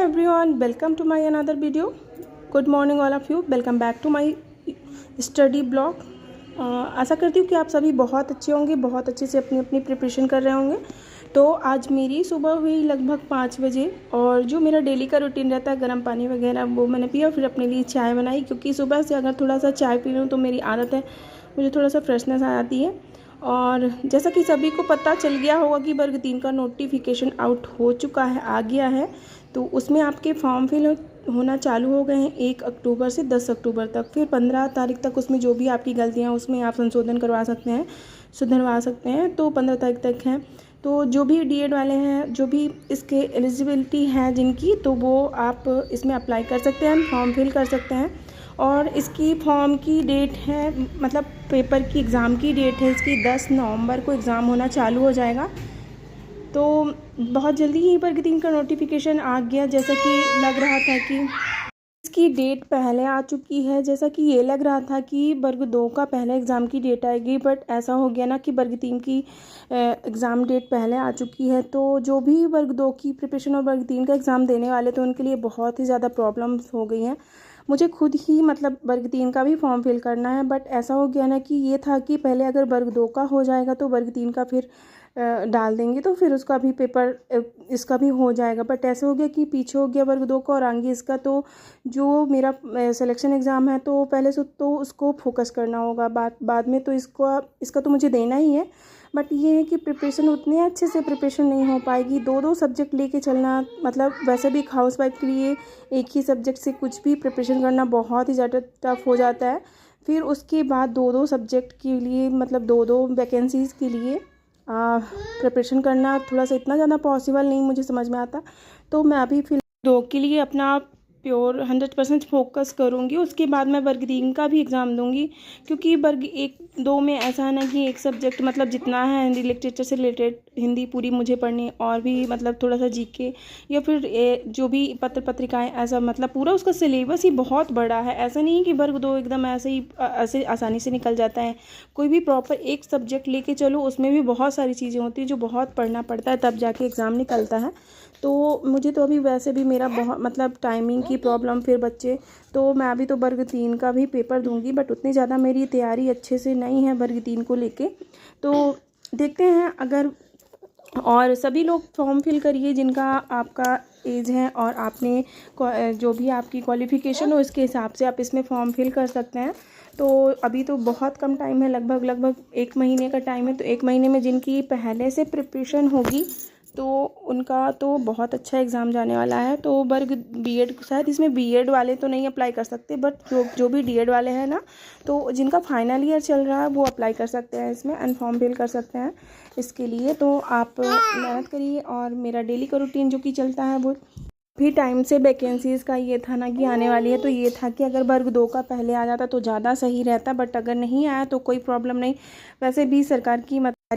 everyone, welcome to my another video. Good morning all of you, welcome back to my study blog. आशा करती हूँ कि आप सभी बहुत अच्छे होंगे, बहुत अच्छे से अपनी अपनी प्रिपरेशन कर रहे होंगे। तो आज मेरी सुबह हुई लगभग 5 बजे और जो मेरा डेली का रूटीन रहता है गर्म पानी वगैरह वो मैंने पिया, फिर अपने लिए चाय बनाई, क्योंकि सुबह से अगर थोड़ा सा चाय पी लूँ तो मेरी आदत है, मुझे थोड़ा सा फ्रेशनेस आ जाती है। और जैसा कि सभी को पता चल गया होगा कि वर्ग 3 का नोटिफिकेशन आउट हो चुका है, आ गया है। तो उसमें आपके फॉर्म फिल होना चालू हो गए हैं 1 अक्टूबर से 10 अक्टूबर तक। फिर 15 तारीख तक उसमें जो भी आपकी गलतियां उसमें आप संशोधन करवा सकते हैं, सुधरवा सकते हैं। तो 15 तारीख तक हैं। तो जो भी डीएड वाले हैं, जो भी इसके एलिजिबिलिटी है जिनकी, तो वो आप इसमें अप्लाई कर सकते हैं, फॉर्म फिल कर सकते हैं। और इसकी फॉर्म की डेट है, मतलब पेपर की एग्ज़ाम की डेट है इसकी 10 नवंबर को एग्ज़ाम होना चालू हो जाएगा। तो बहुत जल्दी ही वर्ग 3 का नोटिफिकेशन आ गया। जैसा कि लग रहा था कि इसकी डेट पहले आ चुकी है, जैसा कि ये लग रहा था कि वर्ग 2 का पहले एग्ज़ाम की डेट आएगी, बट ऐसा हो गया ना कि वर्ग 3 की एग्ज़ाम डेट पहले आ चुकी है। तो जो भी वर्ग 2 की प्रिपरेशन और वर्ग 3 का एग्ज़ाम देने वाले थे उनके लिए बहुत ही ज़्यादा प्रॉब्लम्स हो गई हैं। मुझे खुद ही मतलब वर्ग 3 का भी फॉर्म फिल करना है, बट ऐसा हो गया ना कि ये था कि पहले अगर वर्ग 2 का हो जाएगा तो वर्ग 3 का फिर डाल देंगे, तो फिर उसका भी पेपर इसका भी हो जाएगा। बट ऐसे हो गया कि पीछे हो गया वर्ग 2 का और आगे इसका। तो जो मेरा सिलेक्शन एग्ज़ाम है तो पहले से तो उसको फोकस करना होगा, बाद में तो इसका तो मुझे देना ही है। बट ये है कि प्रिपरेशन उतने अच्छे से प्रिपरेशन नहीं हो पाएगी। 2 सब्जेक्ट लेके चलना, मतलब वैसे भी एक हाउस वाइफ के लिए एक ही सब्जेक्ट से कुछ भी प्रिपरेशन करना बहुत ही ज़्यादा टफ हो जाता है। फिर उसके बाद 2 सब्जेक्ट के लिए, मतलब 2 वैकेंसीज़ के लिए प्रिपरेशन करना थोड़ा सा इतना ज़्यादा पॉसिबल नहीं मुझे समझ में आता। तो मैं अभी फिलहाल 2 के लिए अपना प्योर 100% फोकस करूँगी। उसके बाद मैं वर्ग 3 का भी एग्ज़ाम दूँगी, क्योंकि वर्ग 1-2 में ऐसा है ना कि एक सब्जेक्ट मतलब जितना है हिंदी लिटरेचर से रिलेटेड हिंदी पूरी मुझे पढ़नी, और भी मतलब थोड़ा सा जीके या फिर जो भी पत्र पत्रिकाएं, ऐसा मतलब पूरा उसका सिलेबस ही बहुत बड़ा है। ऐसा नहीं है कि वर्ग 2 एकदम ऐसे ही ऐसे आसानी से निकल जाता है। कोई भी प्रॉपर एक सब्जेक्ट लेके चलो, उसमें भी बहुत सारी चीज़ें होती हैं जो बहुत पढ़ना पड़ता है, तब जाके एग्ज़ाम निकलता है। तो मुझे तो अभी वैसे भी मेरा बहुत मतलब टाइमिंग की प्रॉब्लम, फिर बच्चे, तो मैं अभी तो वर्ग 3 का भी पेपर दूंगी, बट उतनी ज़्यादा मेरी तैयारी अच्छे से नहीं है वर्ग 3 को लेके। तो देखते हैं। अगर और सभी लोग फॉर्म फिल करिए जिनका आपका एज है और आपने जो भी आपकी क्वालिफ़िकेशन हो इसके हिसाब से आप इसमें फॉर्म फिल कर सकते हैं। तो अभी तो बहुत कम टाइम है, लगभग 1 महीने का टाइम है। तो 1 महीने में जिनकी पहले से प्रिपरेशन होगी तो उनका तो बहुत अच्छा एग्ज़ाम जाने वाला है। तो वर्ग बीएड, शायद इसमें बीएड वाले तो नहीं अप्लाई कर सकते, बट जो भी डीएड वाले हैं ना, तो जिनका फाइनल ईयर चल रहा है वो अप्लाई कर सकते हैं इसमें, एंड फॉर्म फिल कर सकते हैं इसके लिए। तो आप मेहनत करिए। और मेरा डेली का रूटीन जो कि चलता है वो भी टाइम से वैकेंसीज़ का ये था ना कि आने वाली है, तो ये था कि अगर वर्ग 2 का पहले आ जाता तो ज़्यादा सही रहता, बट अगर नहीं आया तो कोई प्रॉब्लम नहीं। वैसे भी सरकार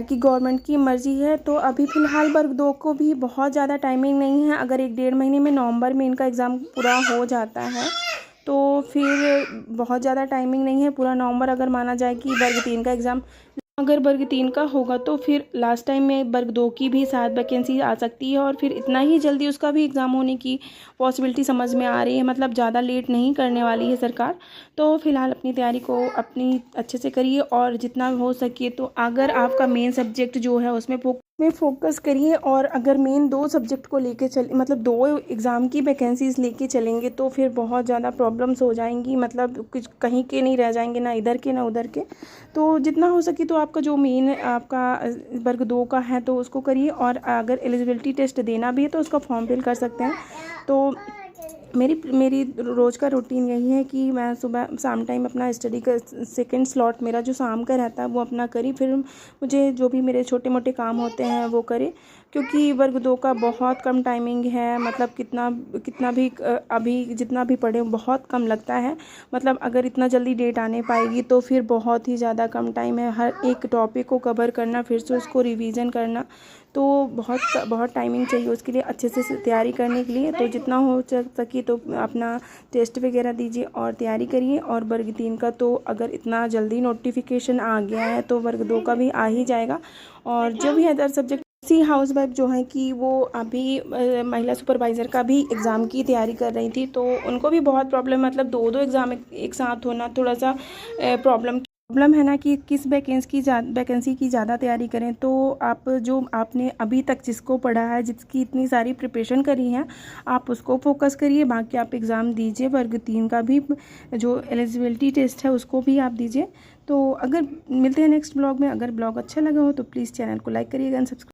की गवर्नमेंट की मर्ज़ी है। तो अभी फ़िलहाल वर्ग 2 को भी बहुत ज़्यादा टाइमिंग नहीं है। अगर 1-1.5 महीने में नवंबर में इनका एग्ज़ाम पूरा हो जाता है तो फिर बहुत ज़्यादा टाइमिंग नहीं है। पूरा नवंबर अगर माना जाए कि वर्ग 3 का एग्ज़ाम अगर वर्ग 3 का होगा तो फिर लास्ट टाइम में वर्ग 2 की भी शायद वैकेंसी आ सकती है, और फिर इतना ही जल्दी उसका भी एग्ज़ाम होने की पॉसिबिलिटी समझ में आ रही है। मतलब ज़्यादा लेट नहीं करने वाली है सरकार। तो फिलहाल अपनी तैयारी को अपनी अच्छे से करिए, और जितना हो सके तो अगर आपका मेन सब्जेक्ट जो है उसमें फोकस करिए। और अगर मेन 2 सब्जेक्ट को लेके मतलब 2 एग्ज़ाम की वैकेंसीज़ लेके चलेंगे तो फिर बहुत ज़्यादा प्रॉब्लम्स हो जाएंगी, मतलब कुछ कहीं के नहीं रह जाएंगे, ना इधर के ना उधर के। तो जितना हो सके तो आपका जो मेन आपका वर्ग 2 का है तो उसको करिए। और अगर एलिजिबिलिटी टेस्ट देना भी है तो उसका फॉर्म फिल कर सकते हैं। तो मेरी रोज़ का रूटीन यही है कि मैं सुबह शाम टाइम अपना स्टडी का सेकंड स्लॉट मेरा जो शाम का रहता है वो अपना करी, फिर मुझे जो भी मेरे छोटे मोटे काम होते हैं वो करे, क्योंकि वर्ग 2 का बहुत कम टाइमिंग है। मतलब कितना भी अभी जितना भी पढ़े बहुत कम लगता है। मतलब अगर इतना जल्दी डेट आने पाएगी तो फिर बहुत ही ज़्यादा कम टाइम है हर एक टॉपिक को कवर करना, फिर से उसको रिवीजन करना। तो बहुत टाइमिंग चाहिए उसके लिए, अच्छे से तैयारी करने के लिए। तो जितना हो सके तो अपना टेस्ट वगैरह दीजिए और तैयारी करिए। और वर्ग 3 का तो अगर इतना जल्दी नोटिफिकेशन आ गया है तो वर्ग 2 का भी आ ही जाएगा। और जो भी अदर सब्जेक्ट सी हाउस वाइफ जो है कि वो अभी महिला सुपरवाइज़र का भी एग्ज़ाम की तैयारी कर रही थी, तो उनको भी बहुत प्रॉब्लम, मतलब दो दो एग्ज़ाम एक साथ होना थोड़ा सा प्रॉब्लम है ना, कि किस वैकेंसी की ज़्यादा तैयारी करें। तो आप जो आपने अभी तक जिसको पढ़ा है, जिसकी इतनी सारी प्रिपरेशन करी है, आप उसको फोकस करिए। बाकी आप एग्ज़ाम दीजिए, वर्ग 3 का भी जो एलिजिबिलिटी टेस्ट है उसको भी आप दीजिए। तो अगर मिलते हैं नेक्स्ट ब्लॉग में। अगर ब्लॉग अच्छा लगा हो तो प्लीज़ चैनल को लाइक करिएगा एंड सब्सक्राइब।